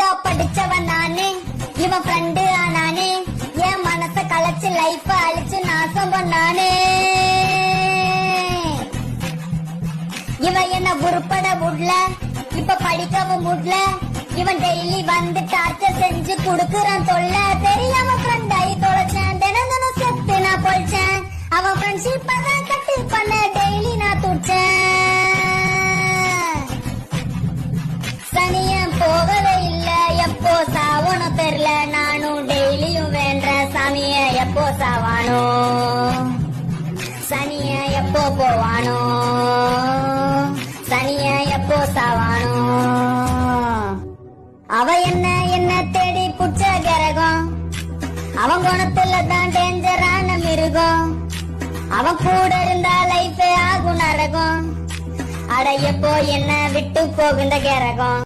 ஒழுங்கா படிச்சவன் நானே, இவன் ஃப்ரெண்டு ஆனானே, என் மனச கலைச்சு லைஃப் அழிச்சு நாசம் பண்ணானே. இவன் என்ன உருப்பட முட்ல, இப்ப படிக்கவும் முட்ல, இவன் டெய்லி வந்து டார்ச்சர் செஞ்சு குடுக்குறான் தொல்ல. தெரியாம ஃப்ரெண்ட் ஆகி தொலைச்சேன், தினம் தினம் செத்து நான் பொழிச்சேன். அவன் ஃப்ரெண்ட்ஷிப் தான் கட்டு பண்ண டெய்லி நான் துடிச்சேன். சனியன் போகவே இல்ல, எப்போ சாவணும் தெரியல. நானும் டெய்லியும் வேண்ட சாமிய எப்போ சாவானோ, சனிய எப்போ போவானோ, சனிய எப்போ சாவானோ. அவ என்ன தேடி புடிச்ச கரகம், அவன் குணத்துல தான் டேஞ்சரான மிருகம். அவன் கூட இருந்தா லைஃபே ஆகும் நரகம். அட எப்போ என்ன விட்டு போகுந்த கரகம்.